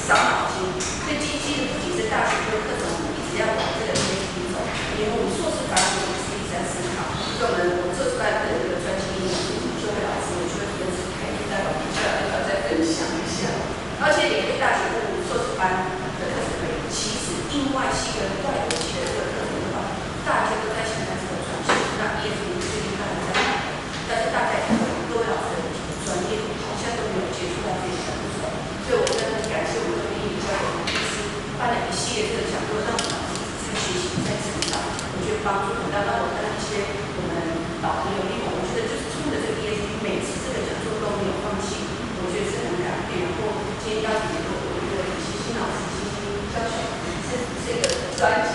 伤脑筋。所以其实不仅是大学部的课程，我们一直要往这个 ESP 走，因为我们硕士班我们是一直在思考。所以我硕士班的这个专辑应用就会老师，我就会跟凯丽待会接下来要再分享一下。而且也对大学部硕士班的课程而言，其实应外系跟外文系的这个课程的话，大家都在想这个转型。那 ESP 最近当然在买，但是大概各位老师的专业好像都没有接触到这些部分，所以我真的很感谢我们的英语教育老师办了一系列这个讲座，让我们老师在学习在成长，我觉得帮助很大。让我看到一些我们老朋友，因为我觉得就是冲着这个 ESP 每次这个讲座都没有放弃，我觉得是很感动。然后今天邀请到我一个李欣欣老师，欣欣教授是一个专家，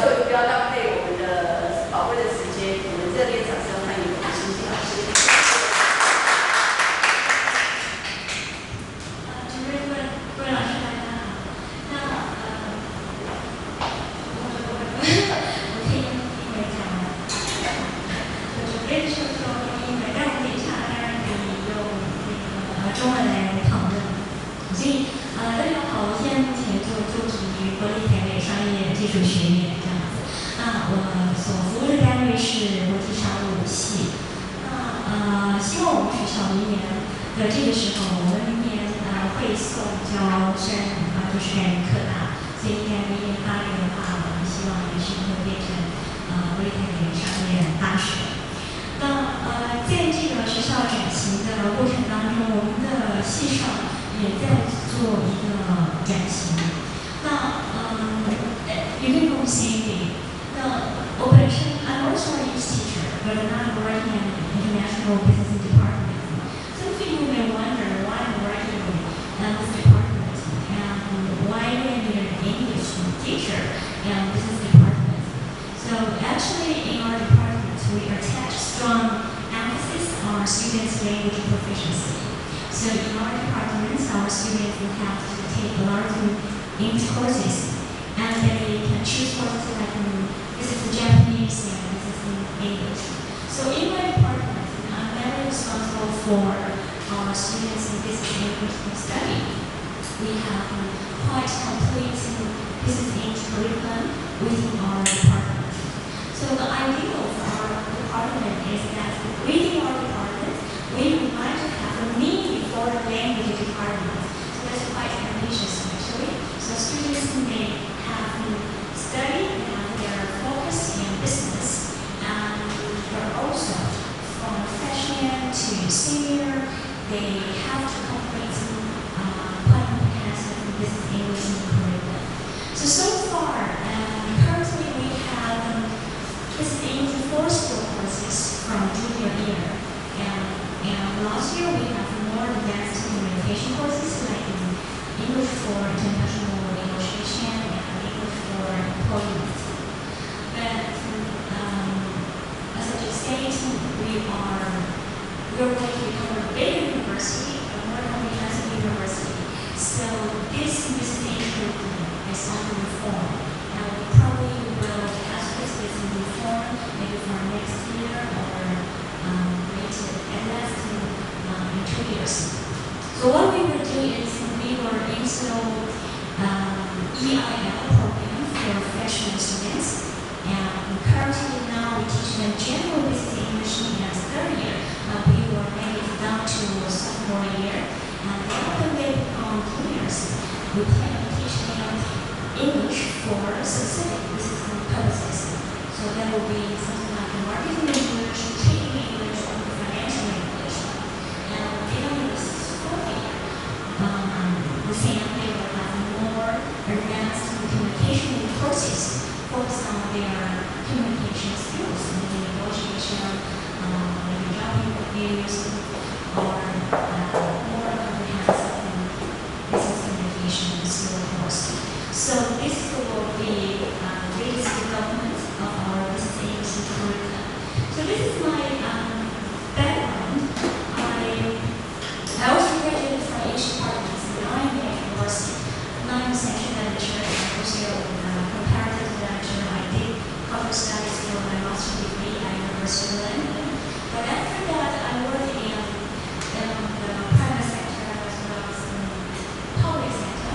所以我就不要浪费我们的宝贵的时间，我们热烈掌声欢迎李欣欣老师。各位老师大家好。那我可以用英文讲吗？就是认识说英文，但我等一下当然可以用那个中文来讨论。所以大家好，我现在目前就职于国立台北商业技术学院这样子。那我所服务的单位是国际商务系。那希望我们学校明年的这个时候，我们明年会送招生就是在科大，所以应该明年8月的话，我们希望也是会变成国立台北商业大学。那在这个学校转型的过程当中，我们的系上也在做一个转型。那有一个共性点，那我本身 I'm also a English teacher, but I'm not working in international business department. Some people may wonder why I'm working in this department and why I'm an English teacher in business department. So actually in our department we attach strong emphasis on students' language proficiency. So in our department our students will have to take a lot of English courses and they can choose courses like this is Japanese and this is English. So in my department I'm very responsible for our students in business English study. We have quite complete business English curriculum within our department. So the ideal for our department is that within our department, we would like to have a mini foreign language department. So that's quite ambitious actually. So students may have study and their focus in business, and they're also from freshman to senior, they have to complete quite comprehensive business English curriculum. So far, currently we have business English 4-skill courses from junior year, and last year we have more advanced communication courses like English for international negotiation and English for employment. But as I just stated, we're going to become a big university, a more comprehensive university. So this business English curriculum is under reform, and we probably will ask this reform maybe for next year or wait at least in 2 years. So what we will do is we will install EIL program for freshman students, and currently now we teach them general business English in their 3rd year. We will make it down to sophomore year, and then when they become juniors, we plan to teach them English for specific business purposes. So that will be something like marketing English, trading English, or financial English. And then in the 4th year, the same they will have more advanced communication courses focused on their communication skills, maybe negotiation, maybe job interviews, or more comprehensive business communication skill course. So this will be the latest development of our business English curriculum. So this is my background. I also graduated from each department in Iii University. I'm a section manager and also comparative manager. I did cover studies for my master's degree at University of London. But after that, I worked in the private sector as well as in the public sector.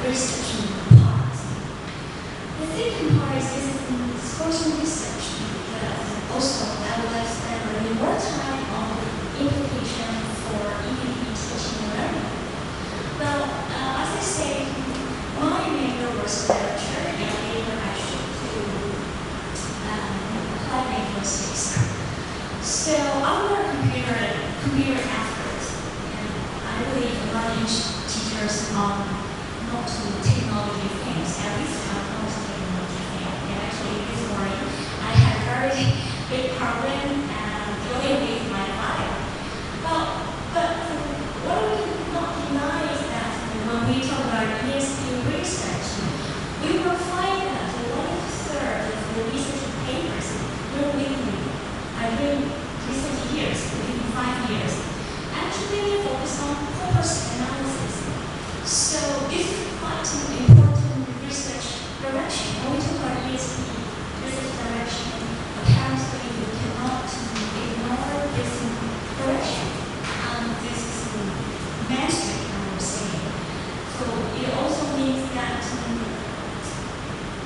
research part. The second part is social research. Also, I would like to spend a little more time on the implication for EEP teaching and learning. Well, as I said, my major was literature, and later I should do applied linguistics. So I'm a computer expert, and I believe a lot of teachers are not technology things, at least I'm not technology thing. And actually this morning I had a very big problem dealing with my file. But what we cannot deny is that when we talk about ESP research, we will find that 1/3 of the research papers will I've been recent years, within 5 years, actually focus on corpus analysis. So this is quite an important research direction. When we talk about ESP research direction, apparently we cannot ignore this direction. This is mainstream, I would say. So it also means that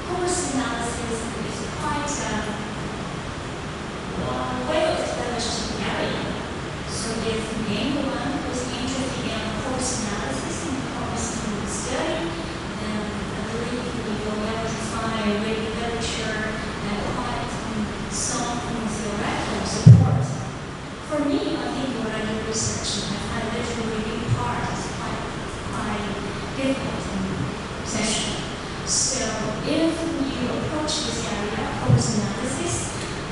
corpus analysis is quite well-established area. So if anyone who's interested in corpus analysis and corpus study, then I believe we will be able to find literature and quite some theoretical support. For me, I think when I do research, I find literally being part is quite difficult session. So if you approach this area, corpus analysis,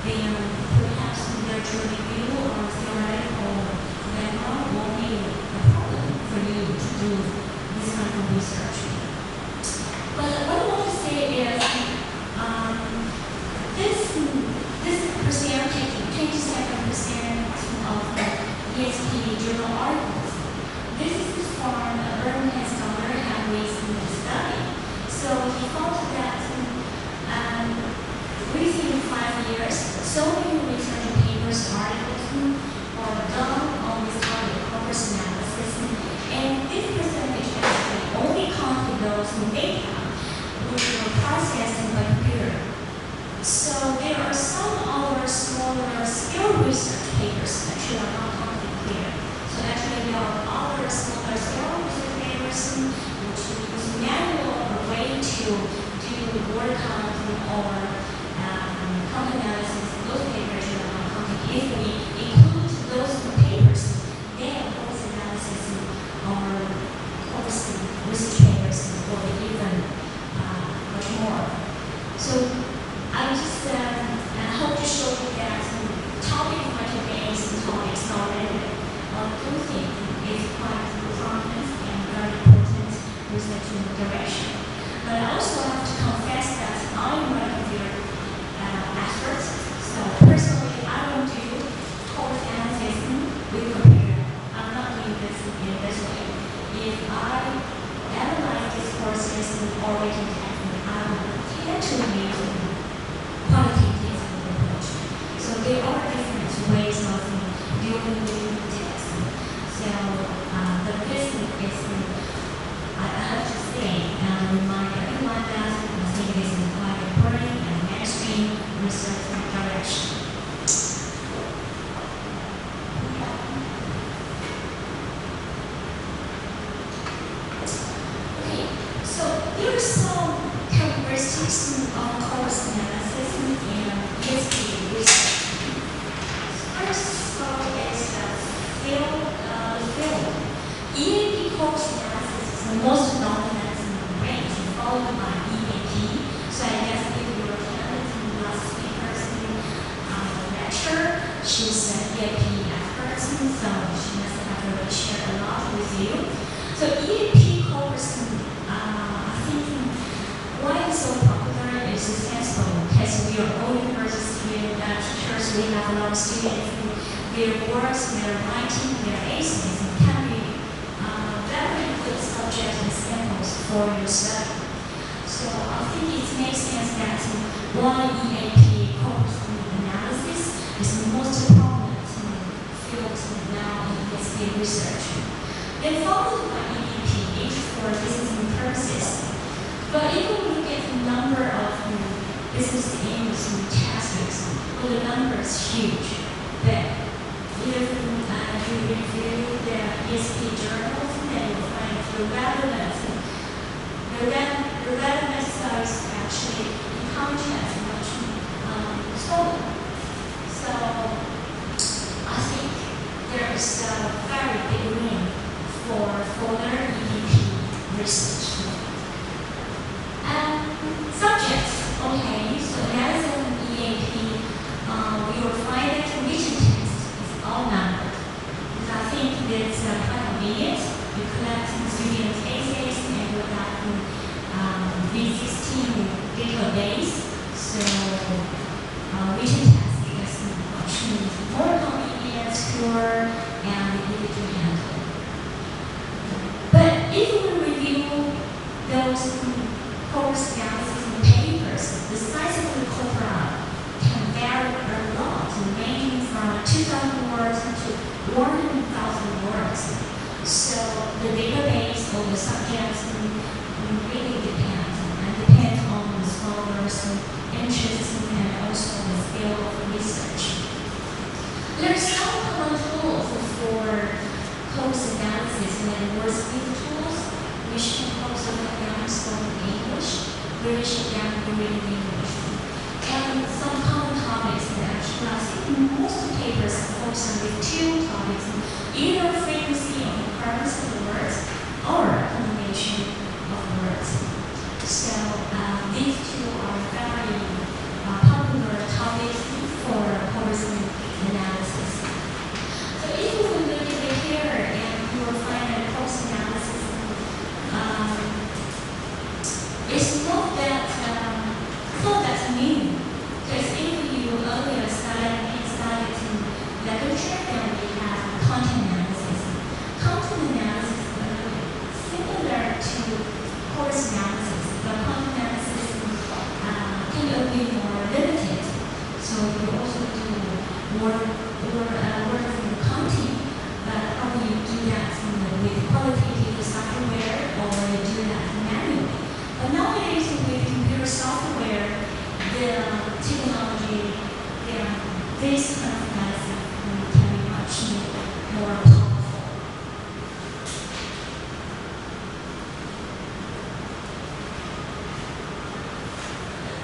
then perhaps literature review or theoretical background won't be a problem for you to do this kind of research. But what I want to say is this percentage, 27% of the ESP journal articles, this is from Birmingham scholar Henry's study. So he found that within 5 years, so many research papers, articles are done on this kind of corpus analysis, and this percentage actually only counted those data which were processed by computer. So there are some other smaller scale research papers actually are not counted here. So actually there are other smaller scale research papers which use manual way to do word counting or content analysis. Those papers are not counted. If we include those papers, then corpus analysis or corpus research papers will be even much more. So I just hope to show you that topic for today's topic is not relevant. I do think it's quite prominent and very important research direction. But I also have to confess that I'm a computer expert. So personally, I don't do corpus analysis with computer. I'm not doing this in this way. If I analyze these courses or written text, I will tend to use quantitative approach. So there are different ways of dealing with text. So the business is, I have to say, remind everyone that I think this is quite important and mainstream research direction. Okay, so there are some characteristics of corpus analysis and ESP research. First of all is the field. EAP corpus analysis is the most dominant range, followed by EAP. So I guess if you were attending last speaker's lecture, she's an EAP expert, so she must have already shared a lot with you. So EAP corpus, I think why it's so popular is successful because we are all university students, teachers, we have a lot of students, their works, their writing, their essays can be very good subject and samples for your study. So I think it makes sense that why EAP corpus analysis is the most prominent field now in ESP research. Then followed by EEP, for business purposes. But if we look at the number of business English textbooks, well, the number is huge. But if you review the ESP journals, then you'll find the relevant size actually in content much smaller. So I think there is a very big room for further EDP research. Subjects, okay, so analysis and EAP, we will find that written text is all numbered. And I think that's quite convenient. You collect student cases and you have V16 database. So written text is much more convenient, pure, and easy to handle. But if we review those course analysis and papers, the size of the corpora can vary a lot, ranging from 2,000 words to 100,000 words. So the database or the subjects really depends on the scholar's interests and also the scale of research. There are some common tools for course analysis and wordsmith tools, which can also help young spoken English, British and reading English. And some common topics that actually I think most papers focus on these two topics, either frequency of occurrence of words or combination of words. So these two are very popular topics for course analysis. So if we look at it here, and you will find that course analysis it's not that new. Because if you earlier studied literature, then we have content analysis. Content analysis is similar to course analysis, but content analysis can be more limited. So you also do word and content, but how do you do that with qualitative software, or you do that manually? But nowadays, with computer software, the technology, this kind of analysis can be much more powerful.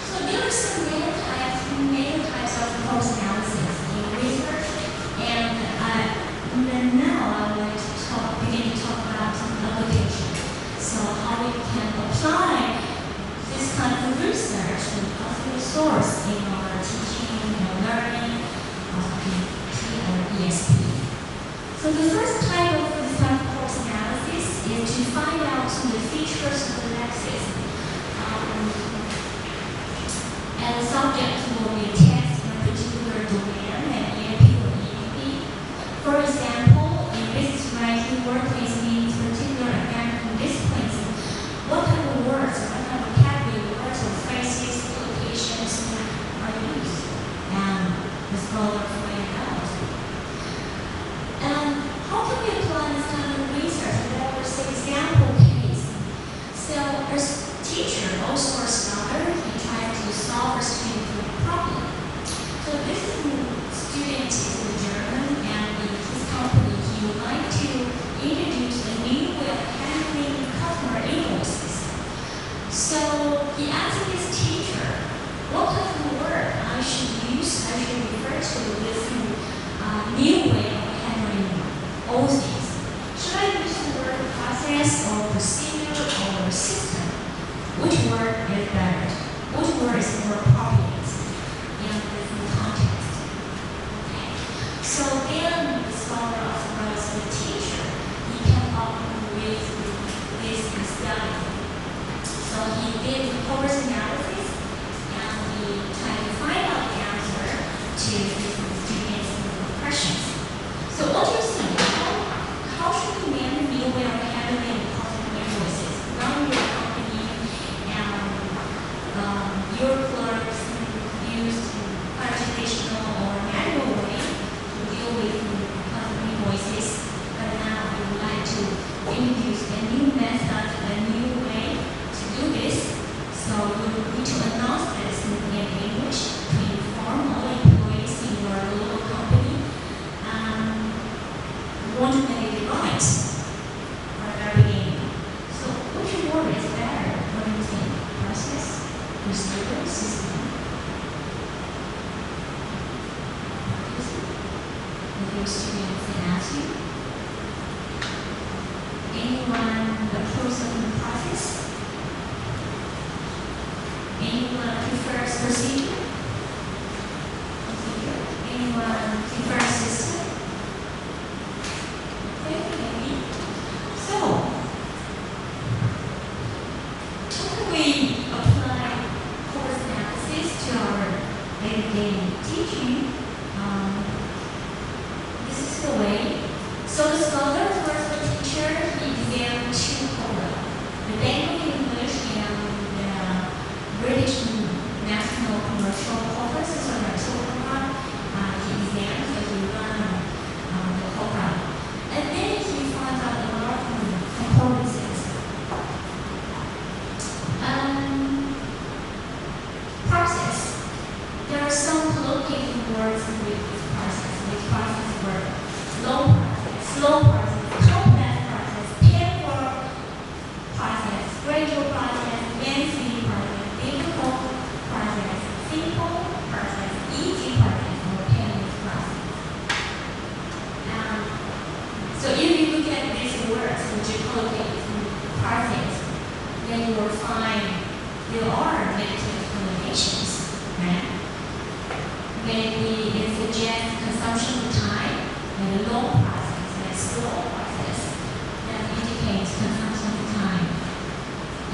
So there are some main types of course analysis in research, and then now I would like to begin to talk about some application. So how we can apply this kind of research and possible source in our teaching and learning of EDP or ESP. So the first type of this type of course analysis is to find out the features of the lexis. And the subject will be text in a particular domain, and EAP or EDP. For example, in business writing, workplace means particular academic disciplines. What type of words, what type of vocabulary, words or phrases, locations are used? And the scholar find out. And how can we apply this kind of research? There was an example case. So a teacher, also a scholar, he tried to solve a student problem. So this student is a German, and in his company, he would like to introduce a new way of handling customer invoices. So he asked his teacher, what kind of word I should refer to this new way of handling all things. Should I use the word process or procedure or system? Which word is better? Which word is more appropriate in this context? Okay. want to make it right from the very beginning. So which word is better? What do you think? Process, procedure, system. With your students and ask you. Anyone approves of the process? Anyone prefers procedure? Anyone prefers system? Okay, maybe. So, how can we apply course analysis to our day-to-day teaching? This is the way. So the scholar first the teacher, he began two programs. The Bengali English and the British National Commercial Conferences on our program. He began, so he ran the program. And then he found out a lot of concordances. Process. There are some colloquial words with this process. This process were low process, slow process, complex process, painful process, gradual process, fancy process, difficult process, simple process, easy process, or painless process. So if you look at these words, which you collocate process, then you will find there are negative connotations, right? Maybe it suggests consumption of time, and a long process, and a slow process, that indicates consumption of time.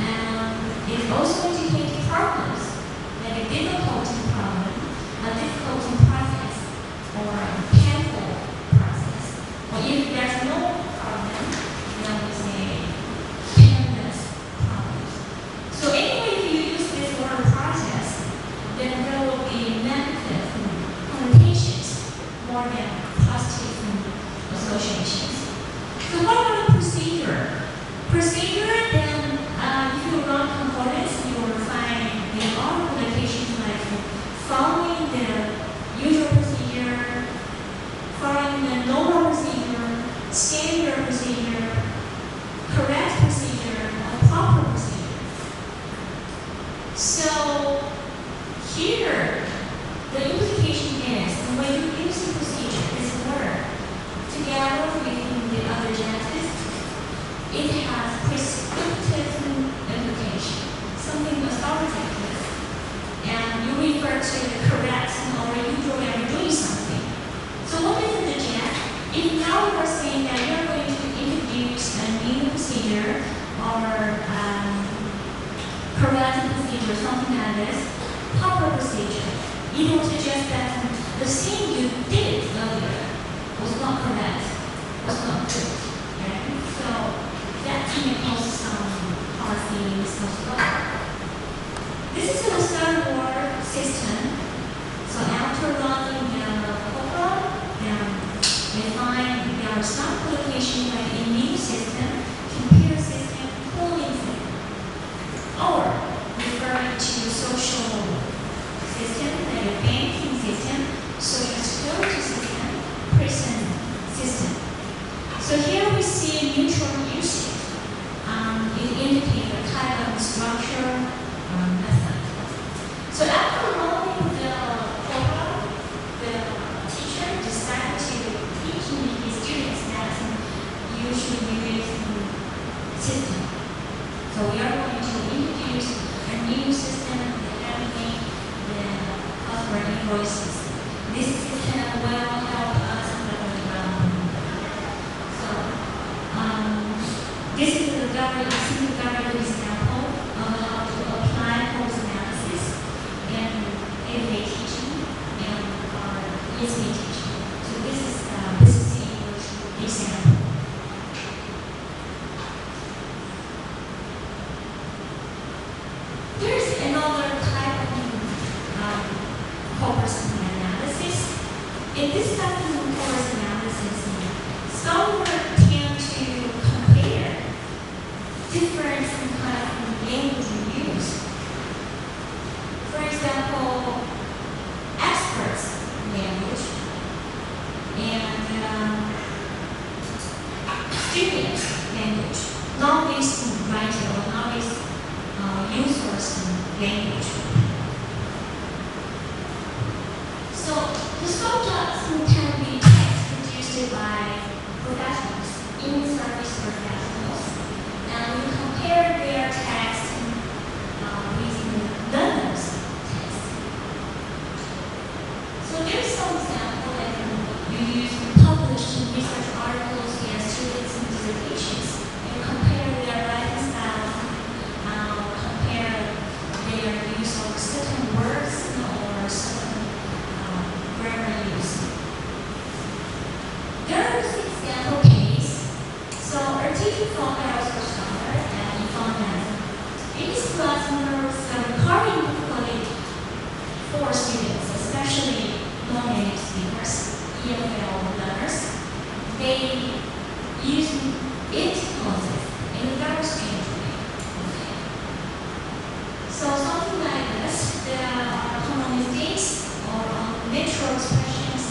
And it also indicates problems, like a difficulty problem, a difficulty process, or a painful process. Or if there's no problem, then we say painless problems. So anyway, if you use this word process, then there will be negative connotations more than positive associations. So what about the procedure? Procedure, then if you run concordance, you will find there are connotations like following the usual procedure, following the normal procedure, standard procedure, correct procedure, or proper procedure. So here, the implication is when you use the procedure, this word, together with the other genesis, it has prescriptive implication, something authoritative, and you refer to the correct or usual way of doing something. So what is the gist? If now you are saying that you are going to introduce a new procedure or correct procedure, something like this, proper procedure, it will suggest that the thing you did earlier was not correct, was not good. Okay? So that may cause some policy misconstruction. This is the third word system. So after running the program, we find there are some collocations like immune system, computer system, cooling system, or referring to social system, like a banking system, social security system, prison system. So here we see neutral usage. It indicates a type of structure method. So after running the program, the teacher decided to teach his students that usually use system. So we are going to introduce a new system and everything, the customer invoices. This system will help us in the development. So this is a very good example of how to apply course analysis in everyday teaching and our ESP teaching. So this is business English example. There's another type of course analysis. In this type of course analysis, scholars tend to compare different kind of language we use. For example, experts language and student's language, not this writer or not this user's language. So the structure can be text produced by professionals, in-service professionals, and we compare their text with learners' text. So there's some example that you use published research articles and students' dissertations and compare their writing style, compare their use of certain words or certain grammar use. There is an example case. So our teacher found aerospace scholar and he found that in his class there was a recurring difficulty for students, especially non-native speakers, EFL learners. They use it concept in a very strange way. Okay. So something like this, there are common mistakes or natural expressions.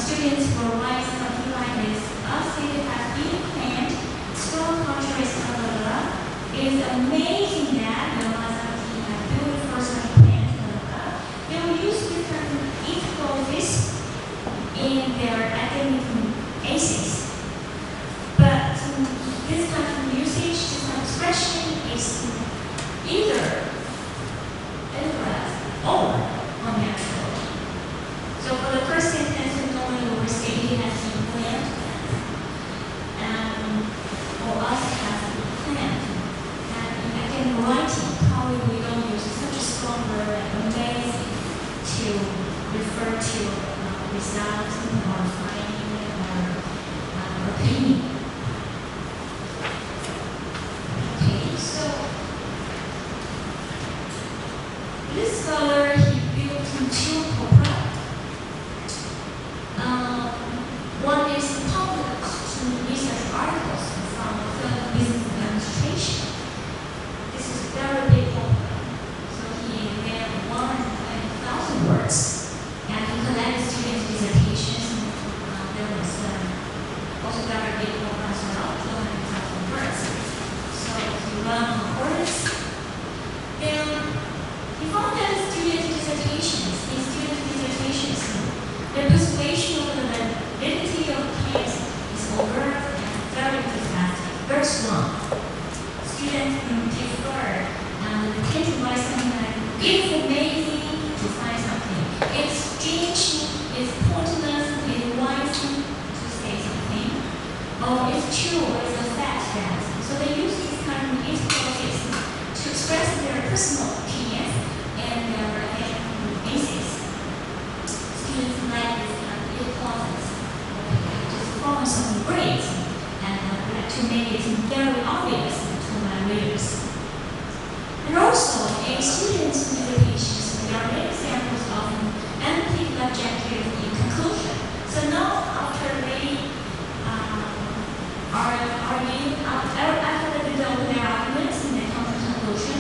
Students will write something like this. A city has been planned, strong countries, blah blah blah. It is amazing that the Mazaki has beautiful such plans, blah blah blah. They will use different it clauses in their academic essays. But this kind of usage, this kind of expression is either incorrect or unnatural. So for the first sentence, we normally will say it has been planned, or us has been planned. And in academic writing, probably we don't use such a strong word like amazing to refer to results or finding or opinion. Okay, so this scholar, he built two corpora. One is published research articles from the business administration. This is very big corpora. So he read 1,000 words, and he collected students' dissertations. There was also very big corpora as well, 200,000 words. So he ran concordance. Then he found that students' dissertations, the persuasion of the validity of claims is overt and very enthusiastic, very strong. Students prefer they tend to write something like, it's amazing to find something. It's strange, it's pointless, it's wise to say something. Or it's true, or it's a fact. So they use these kind of clauses to express their personal opinions and their essays. Students like this kind of clauses. Just focus on the grades and to make it very obvious to my readers. And also, in students' presentations, there are many examples of an analytical objective in conclusion. So now, after they after they develop their arguments, and they come to conclusion,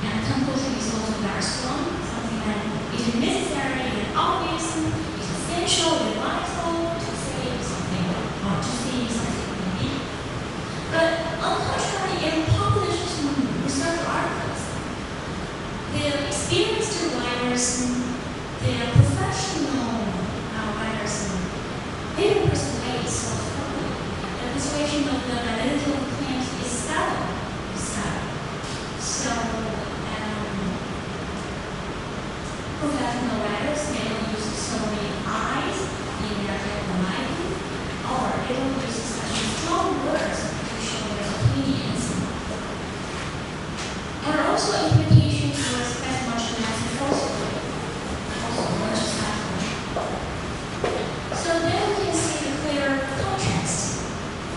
and conclusion is also very strong, something that is necessary and obvious, is essential, and vital to say something or to see something maybe. But on the contrary, in published research articles, the experienced writers, the professional writers, they don't persuade so strongly. The persuasion of the validity of claims is subtle. So, professional writers, they don't use so many eyes in their writing, or they don't use such strong words to show their opinions. And also, implications were expressed much less forcefully, also much subtly. So then we can see the clear contrast.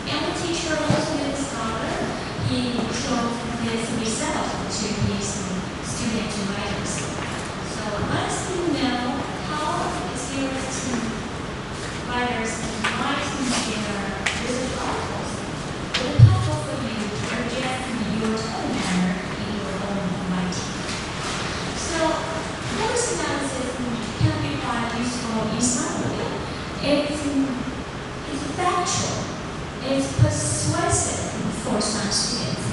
And the teacher, also the scholar, he showed this result to his student writers. So once you know how experienced writers write their research articles, it will be helpful for you to adjust your tone manner in your own writing. So voice analysis can be quite useful in some way. It's factual, it's persuasive. for some students.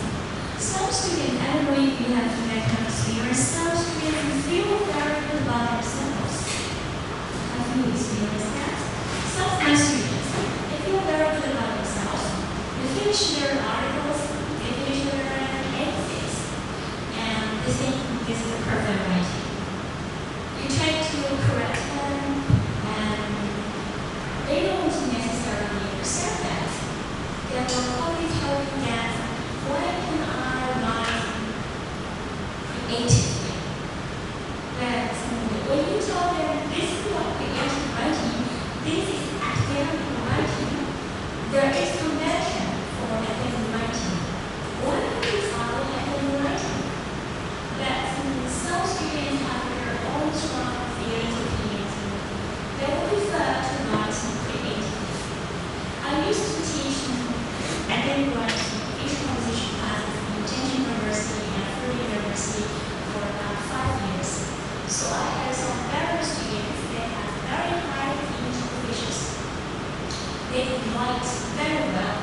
Some students, I don't know if you have that kind of experience, some students feel very good about themselves. Have you experienced that? Some of my students, they feel very good about themselves. They finish their articles, they finish their essays, and they think this is the perfect writing. You try to correct them, and they don't necessarily accept that. They will probably tell you that, why can I write creatively? But when you tell them this is not creative writing, this is academic writing, there is convention for academic writing. Why don't you follow academic writing? But some students have their own strong feelings and opinions. They will prefer to write creatively. I used to teach academic writing, English composition classes in Tianjin University and Further University for about 5 years. So I had some very students that have very high English proficiency. They write very well.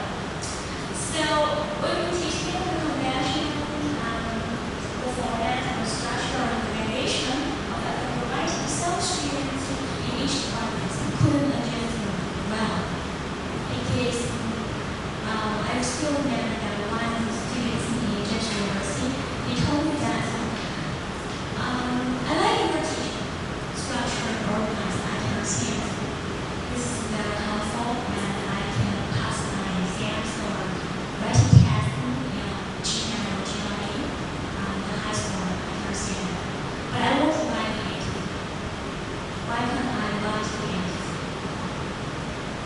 So when we teach them the convention, the format and the structure and the variation of academic writing, some students in each department couldn't adjust well. Because I still remember that one of the students in the Tianjin University, he told me that I like your teaching, structure and organized. I can understand. This is very helpful, and I can pass my exams or writing tests in GM or GRE, the high school. I can understand that. But I won't write creatively. Why can't I write creatively?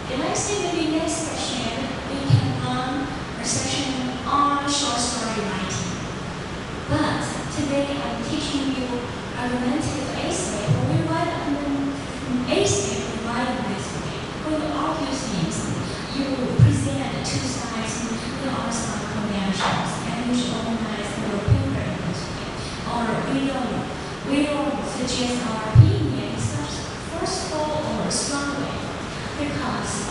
And I say maybe next session we can run a session on short story writing. But today I'm teaching you argumentative essay. When we write an essay, we write this way. When you argue things, you present two sides, there are some conventions, and you should organize your paper in this way. Or we don't suggest our opinion in such forceful or strong way. Because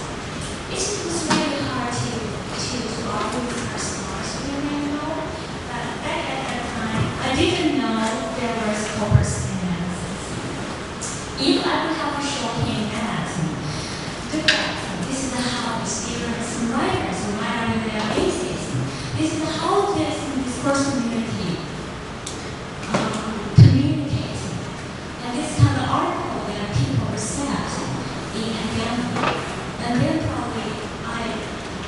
it's really hard to argue with our smart students, but back at that time, I didn't know there was corpus analysis. If I would have shown him that, this is how experienced writers write their essays. This is how this discourse community communicates. And this kind of article that people accept in academic. And then probably I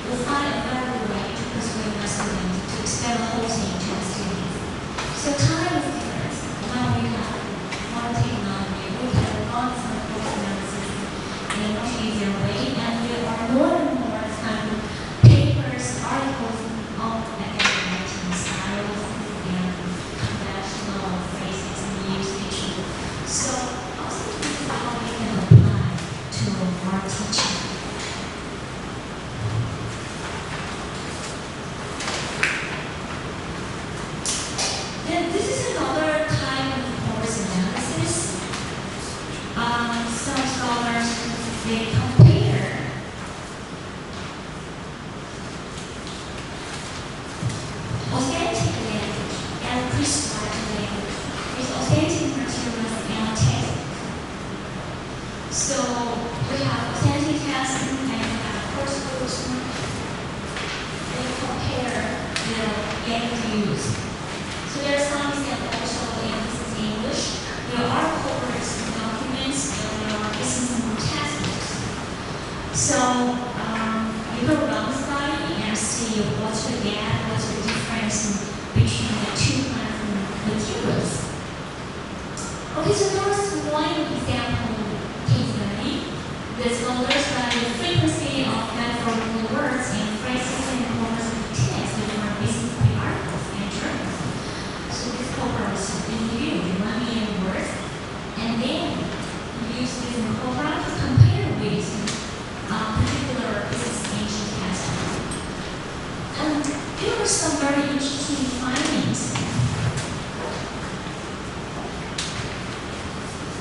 will find a better way to persuade my students to explain the whole thing to the students. So time is different. When we have more technology, we can run some course analysis in a much easier way, and there are more and more kind of papers, articles on academic writing styles and conventional phrases and usage. So also this is how we can apply to our teaching. Then this is another type of course analysis. Some scholars, they compare authentic language and prescribed language with authentic materials and textbooks. So we have authentic testing and we have course books. They compare the language used. So there are some examples also in English. There are corporate documents and there are business textbooks. So you can run the study and see what's the gap, what's the difference between the two kinds of materials. Okay, so there was one example case study. The scholars studied the frequency of metaphorical words and phrases in the forms of text in our business articles and journals. So this cover was reviewed 1 million words, and then use this program to compare with particular business engine testing. And there were some very interesting findings.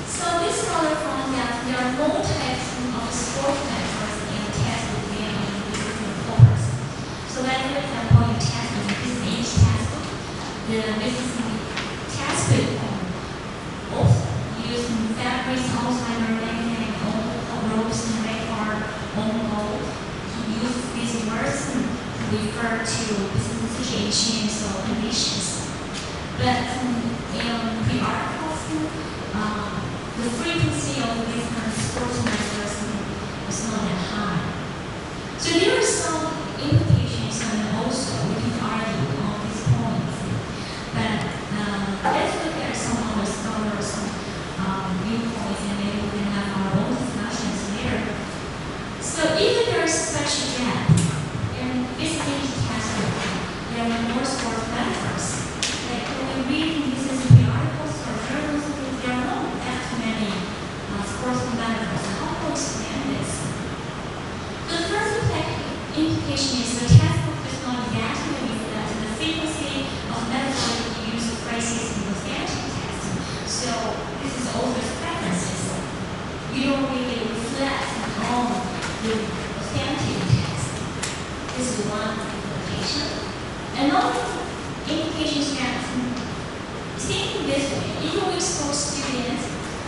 So this scholar found that there are no types of sport methods in the test with business corpus. So that, for example, you test business textbook also using fabrics, Alzheimer, and ropes and record on gold. He uses these words to refer to business situations or conditions. But in the articles, the frequency of these kind of sports matters is not that high. So there are some implications, and also we can argue on these points. But let's look at some other scholars' viewpoints, and maybe we can have our own discussions later. So if there is such a gap in this textbook, there are more sports metaphors. Like when we read business articles or journals, there are not that many sports metaphors. How do we explain this? The first implication is the textbook does not exactly reflect the frequency of metaphoric use of phrases in the standard text. So this is author's preferences. You don't really reflect on the standard text. This is one implication. Another implication is that thinking this way, even we expose students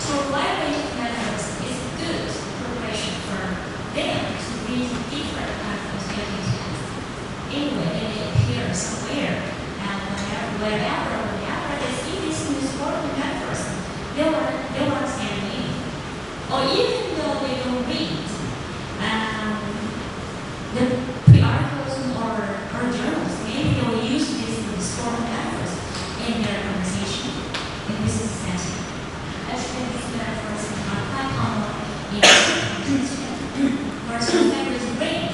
to a wide range of methods is good preparation for them to read different kinds of standard text. Anyway, they appear somewhere, and wherever they see these historical methods, they'll understand it. Or even though they don't read the pre-articles or journals, maybe they'll use these historical methods in their conversation in business setting. I think these metaphors are quite common in where something is great,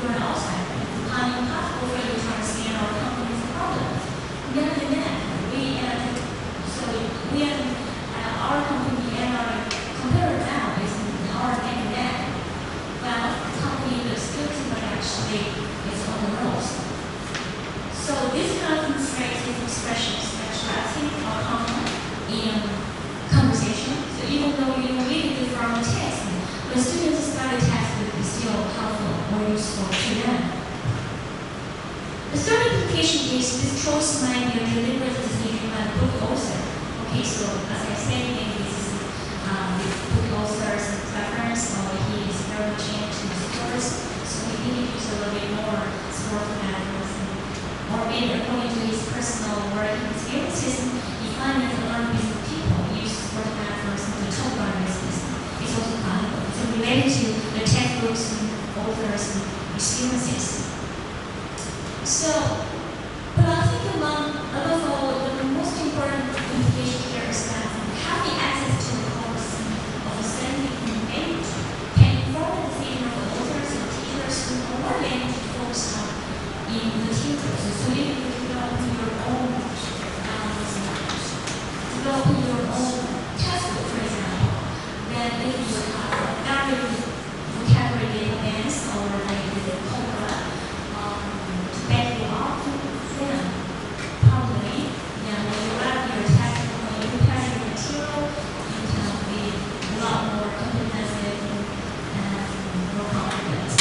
you're an outsider. It's impossible for you to understand our company's problems. Our company and our competitor now is our neck and neck. Well, the company looks good, but actually it's on the road. So this kind of demonstrative expressions actually I think are common in conversation. So even though you don't read it from the text, when students study text, it is still helpful or useful to them. The third implication is this choice might be a deliberate decision by the book author. Okay, so as I said, maybe this is the book author's preference, or he is very much into sports, so he needed to use a little bit more sport metaphors. Or maybe according to his personal working experiences, he finds that a lot of business people use sport metaphors to talk about business. It's also possible. It's related to the textbooks and authors and experiences. So, but I think above all, the most important implication here is that having access to the course of a study language can inform the decision of the authors and teachers who know what language to focus on in the tutors. So if you develop your own textbook, for example, then if you have not really vocabulary database or like the Cobra to back you up, then probably, when you write your textbook, when you prepare your material, you can be a lot more comprehensive and more confident.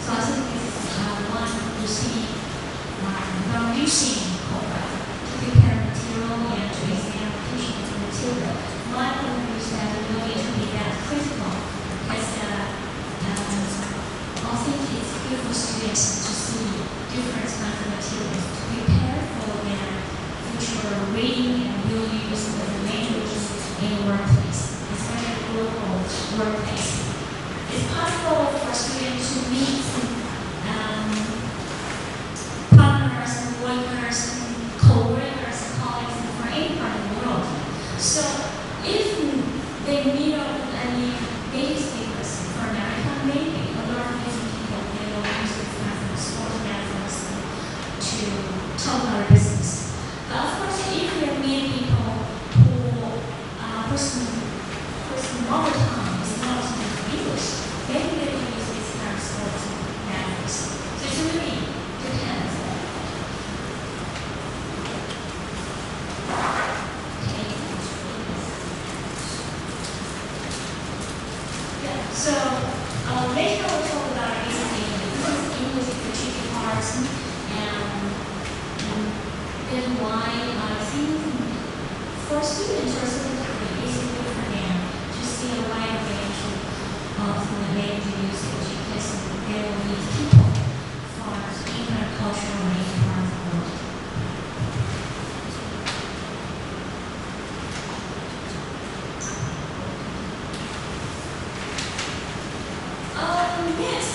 So I think this is one you see from using Cobra to prepare material and to examine teaching material. One thing is that you don't need to be that critical, because I think it's good for students to see different kinds of materials to prepare for their future reading and will use the language in the workplace, especially the global workplace. It's possible for students to meet partners and workers and co-workers and colleagues from any part of the world. So if they meet up with any native speakers from America, maybe a lot of these people, they will use this kind of sport methods to talk about business. But of course, if you meet people who person mother tongue is not English, maybe they can use this kind of sport methods. So it really depends. So later we'll talk about business English strategic parts, and there's one why I think for students or students, it's good for them to see a wide range of language usage because they will meet people from different cultural range around the world. Yes,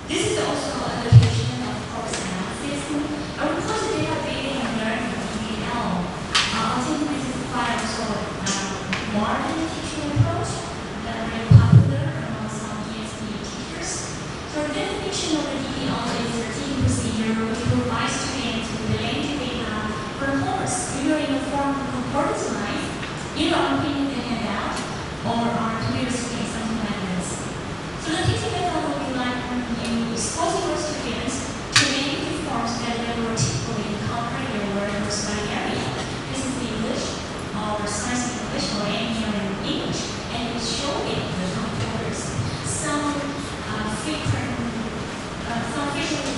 this is also a location of course analysis. Of course, data reading and learning (DL). I think this is quite also modern teaching approach that are very popular among some ESP teachers. So the definition of the DL is a teaching procedure which provides students with the language data for a course, either in the form of concordance lines, either on printing the handout or on computer screen, something like this. So the teaching method will be like you expose your students to many forms that they will typically encounter in their work or study area. This is English, or science English, or engineering English, and you show it the components. Some frequent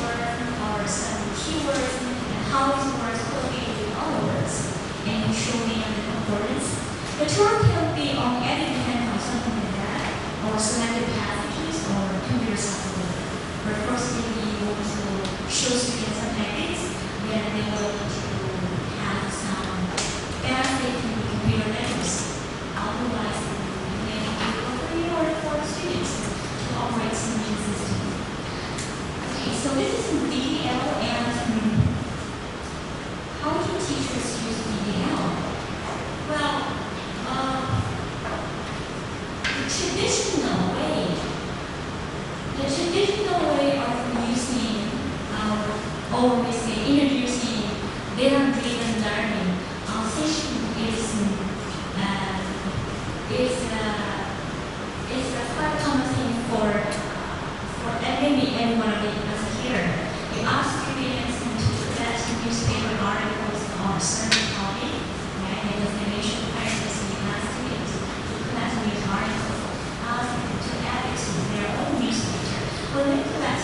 words or some keywords and how these words will be with other words, and you show them the concordance. The tool can be on editing hand or something like that, or selected passages or computer software. But first thing you want to show students some edits, then they will need to have some basic computer letters. Otherwise, they will be for students to operate some new system. Okay, so this is DDL, and how do teachers use DDL? Well, the traditional way of using or we say introducing data-driven learning session is a quite common thing for maybe everyone of us here. You ask students to select newspaper articles on a certain topic, right? And the definition practice you ask students to collect these articles, ask them to add it to their own newspaper. When they collect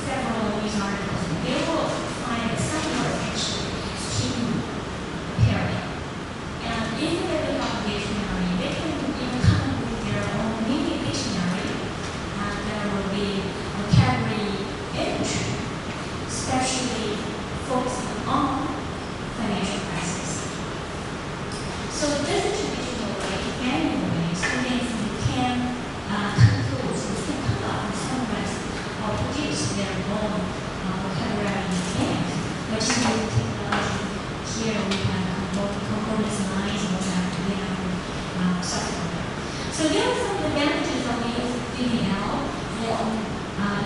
several news articles, they will find that some words actually keep pairing. And if they look up the dictionary, they can even come up with their own mini dictionary, and there will be vocabulary entry, especially focusing on financial crisis. So this is traditional way, manual way, students can conclude, can come up with summaries or produce their own vocabulary and which is with technology. Here we have concordance lines, we have software. So there are some advantages of DDL.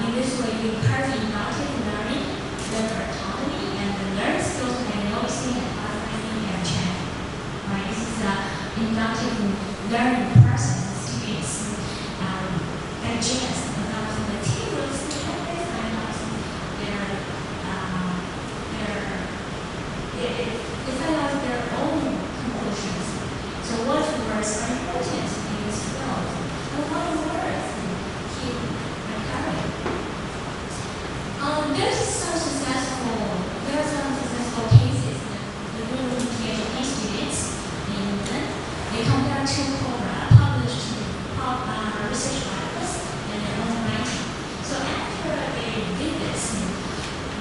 In this way, you encourage innovative learning, learner autonomy, and the learning skills by noticing and analyzing their check. Right? This is an innovative learning process. Students digest adopting materials and adopting they find out their own conclusions. So what words are important in this field? And what words keep recurring? There's some successful cases that really PhD students in England. They compare two published research articles and their own writing. So after they did this,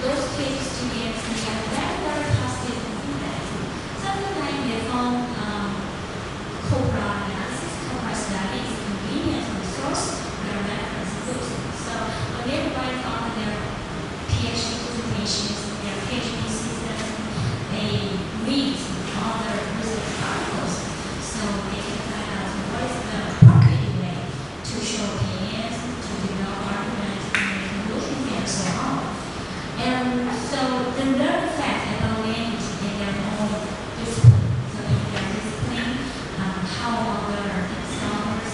those PhD students had very positive feedback. Something like they found Cobra analysis, Cobra studies, convenient resource, their reference books. So when they write on their PhD presentations, their PhD thesis, they read other research articles, so they can find out what is the appropriate way to show opinions, to develop arguments, and make conclusions, and so on. And so the learning fact about language in their own discipline. So in their discipline, how other scholars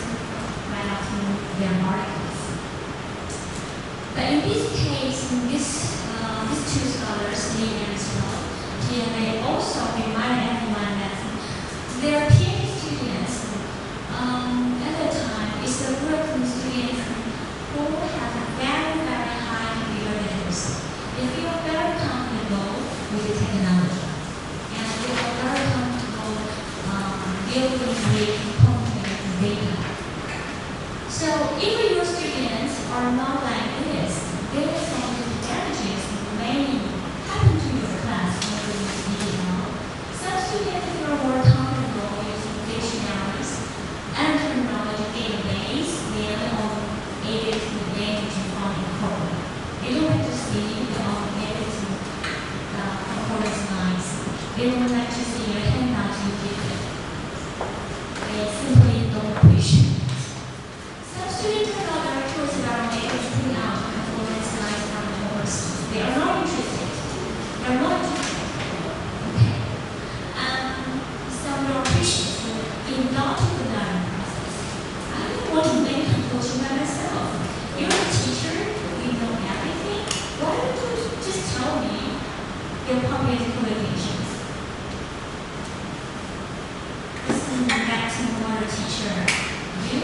write out their articles. But in this case, these two scholars, Lee and Sloan, they also remind everyone that their PhD students at the time is the group of students who have a very, very high computer literacy. They feel very comfortable with the technology. they would like to see your handout you give them. They simply don't appreciate it. Some students are not very curious about anything out performance slides from the course. They are not interested. They are not interested. Okay. Some are appreciative in not the learning process. I don't want to make a conclusion by myself. You're a teacher, you know everything. Why don't you just tell me your public qualifications? Listen back to what a teacher you,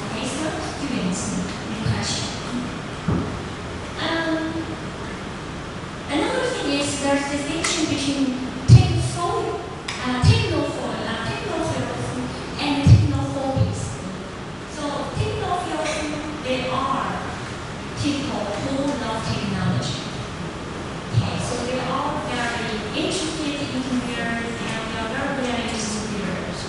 okay, so students, and question. Another thing is there's distinction between technophobia and technophobics. So technophobia, they are people who love technology. Okay, so they are very interested in computers and they are very, very interested in computers.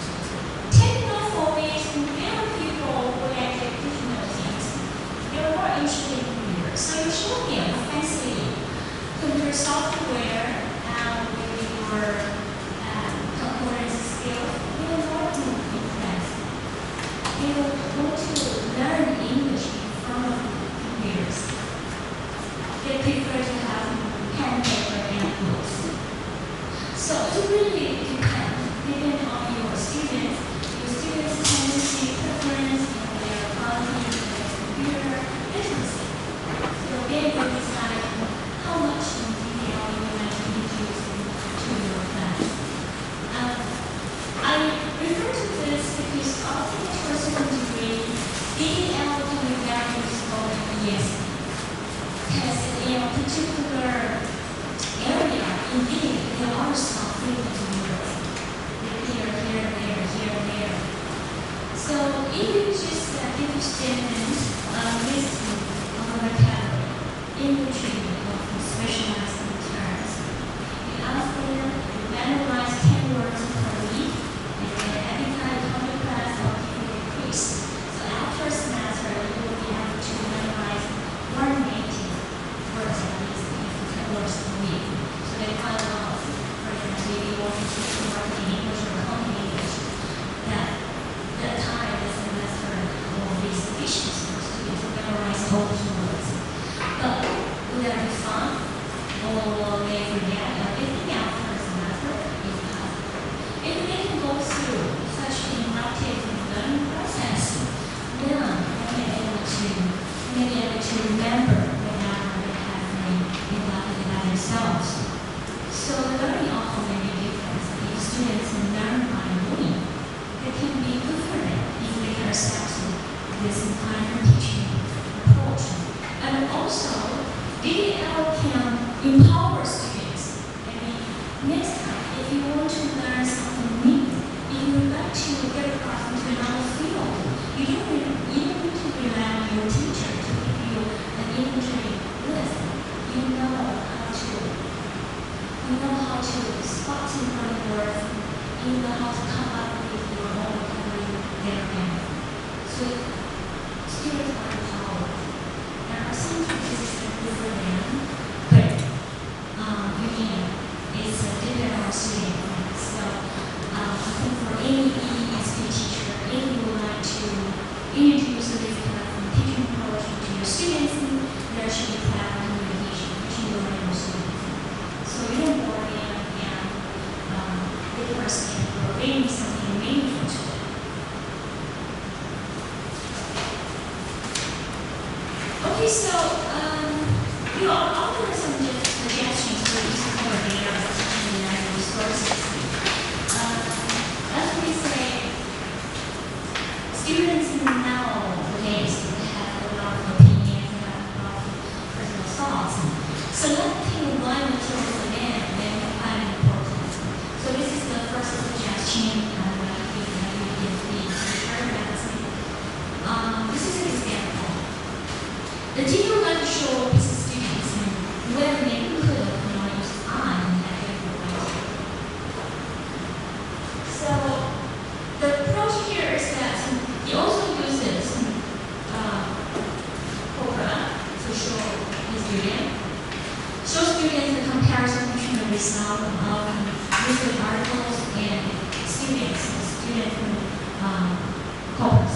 Technophobics, they are people who like technical things. They are more interested in computers. So you show them fancy computer software with your components skills. They will not be impressed. They will want to learn English in front of computers. They prefer to have pen, paper, and books. So it really depends on your students. Your students tend to see preference in their quality, their computer literacy. So they will decide how much in detail you would like to introduce to your class. I refer to this because often for a certain degree, DEL can be very useful in ESP. Because in a particular area, indeed, there are some things to work. Here, there. So if you just give your students a list of a vocabulary in which you specialize in terms, you ask them to memorize 10 words per week, and then every time you come to class, I'll give you a quiz. So after a semester, you will be able to memorize 180 words at least, 10 words per week. So they quite a lot. For example, if you want to teach marketing English or accounting English, that time the semester will be sufficient for students to memorize all those words. But would that be fun? Or will they forget everything after a semester? It's possible. If they can go through such an interactive learning process, then they may be able to remember whatever they have been developed by themselves. So the learning outcome may be different. If students learn by doing, it can be good for them if they can accept this kind of teaching approach. And also, DEL can empower students. Next time, if you want to learn something new, if you would like to get across into another field, you don't need to rely on your teacher to give you an inventory list. You know how to spot important words. You know how to come up with your own vocabulary there. So students are empowered. Now, sometimes this is good for them, but again, it's dependent on student. So I think for any ESP teacher, if you would like to introduce this kind of teaching approach to your students, there should be clear communication between you and your students. So you don't worry and the person will bring something meaningful to them. Okay, so you are offering some suggestions for using more data and resources. As we say, students nowadays have a lot of opinions and a lot of personal thoughts. Selecting one material for them may be quite important. So this is the first suggestion that we give the teacher magazine. This is an example. The teacher would like to show his students where the neighborhood of use I in that area. So the approach here is that he also uses Cobra to show his students. Show students the comparison between the result of usually articles and student corpus.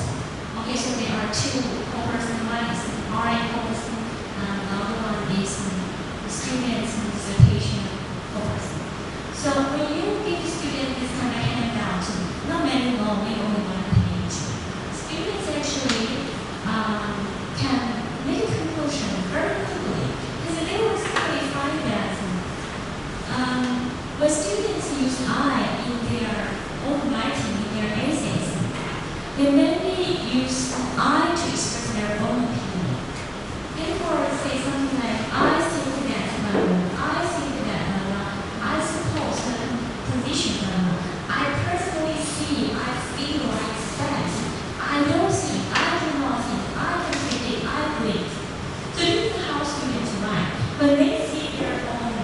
Okay, so there are two corpus. One is RA corpus, and the other one is student's dissertation corpus. So when you give students this kind of handout, not many will make only one page. Students actually can make a conclusion very quickly, because they will simply find that when students use I in their own writing, in their essays, they mainly use I to express their own opinion. Therefore, say something like, I think that, I suppose the position, I personally see, I feel, I expect, I don't think, I cannot think, I can predict, I believe. So this is how students write. When they see their own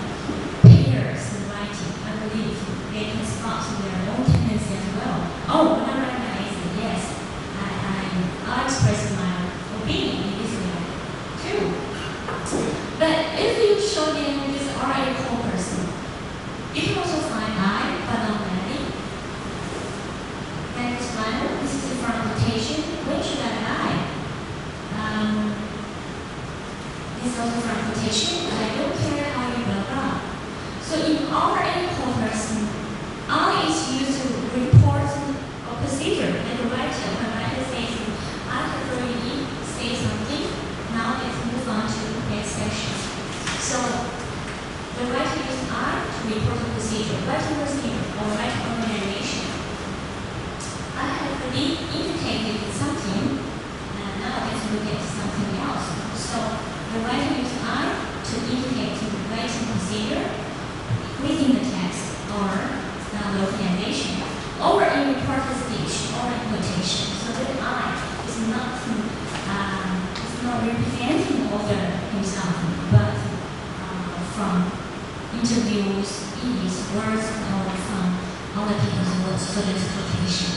peers writing, I believe they can spot their own tendency as well. Oh, when I write my essay, yes, I express my opinion in this way too. But if you show them this RA corpus, you can also find I, but not many. Next one, this is for quotation. When should I lie? This is also from quotation. I don't care how you blah blah. So in RA corpus, I is used to report a procedure, and the writer, when writer says, I have already said something. Now let's move on to the next section. So the writer uses I to report the procedure, writing procedure, or writing organization. I have already indicated something, and now let's look at something else. So the writer uses I to indicate the writing procedure within the text or the organization, or in reported speech, or in quotation. So that I is not representing author himself, but from interviews, in his words, or from other people's words, so that's quotation.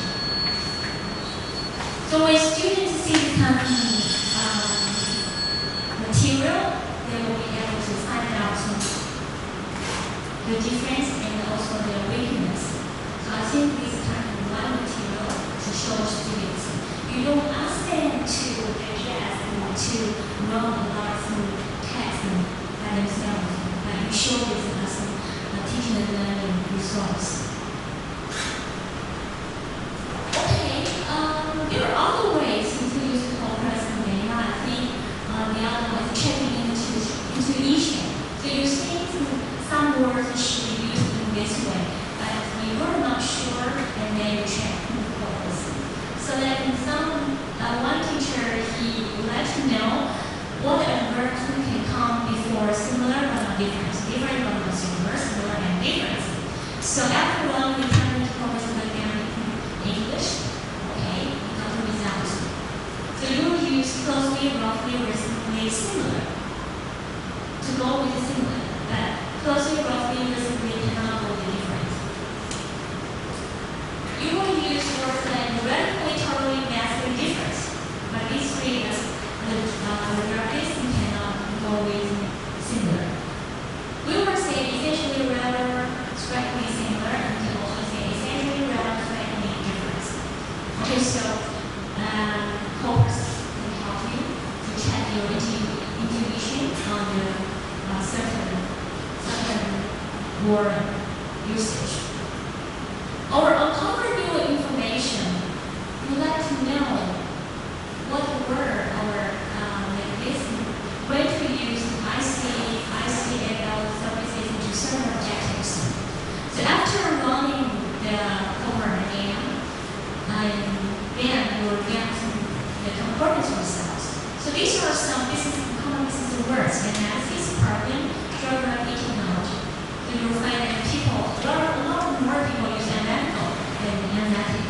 So when students see this kind of material, they will be able to find out the difference and also their weakness. So I think this kind of one material to show students. You don't ask them to digest and to run a lot of text by themselves, but you show this as a teaching and learning resource. Okay, there are other ways to use corpus and data. I think the other one is checking into intuition. So you think some words should be used in this way, but you are not sure, and then you check the corpus. So that in one teacher, he would like to know what adverbs can come before similar but not different, different but not similar, similar and different. So after one, we turn the corpus again in English. Okay, we got the results. So you will use closely, roughly, or simply similar to go with the similar, but closely, roughly, or simply cannot go with the different. You will use words like radically, totally, vastly different, but these three as the practice cannot go with similar. We will say essentially rather strikingly similar, and we can also say essentially rather strikingly different. Okay, so corpus can help you to check your intuition on the certain word usage. Or uncover new information. You like to know what word or like this, when to use ICL services into certain objectives. So after running the cohort again, then you will get the concordance results. So these are some common business words: analysis, problem, geography, technology. So you will find that a lot more people use analytical than analytic,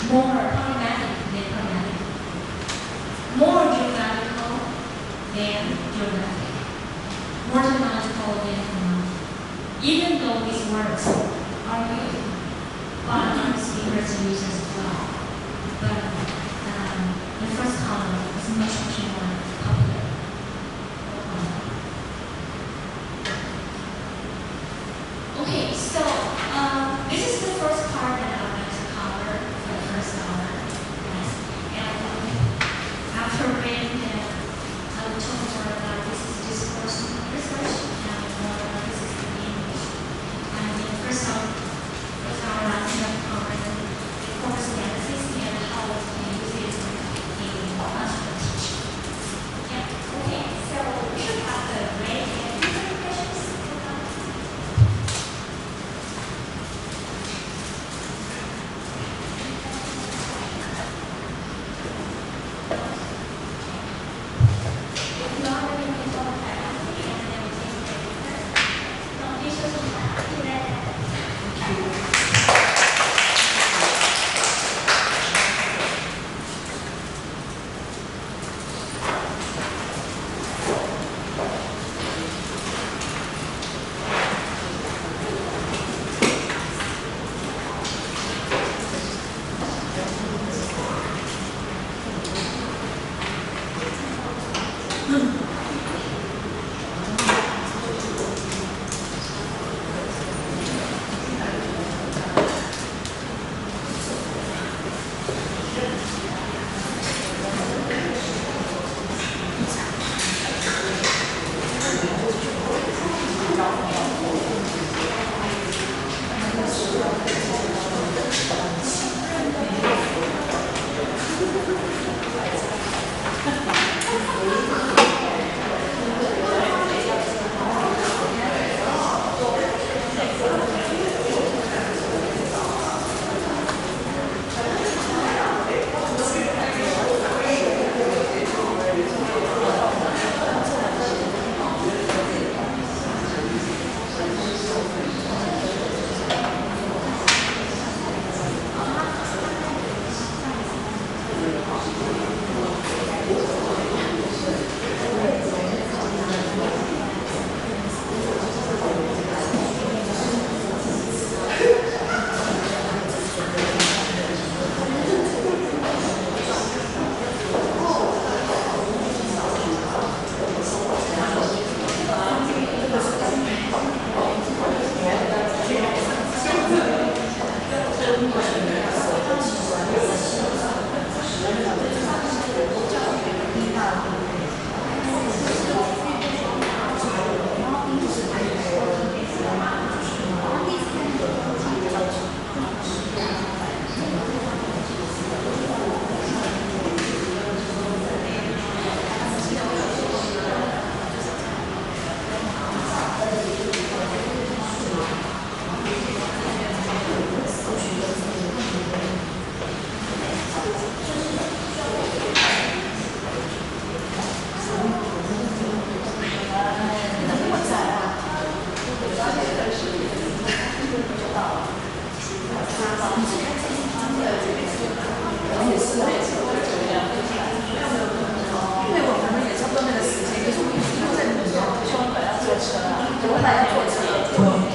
more problematic than problematic, more geographical than geographic, more technological than technology. Even though these words are good, other speakers use as well. But the first column is much more popular. Okay, so 他要坐车。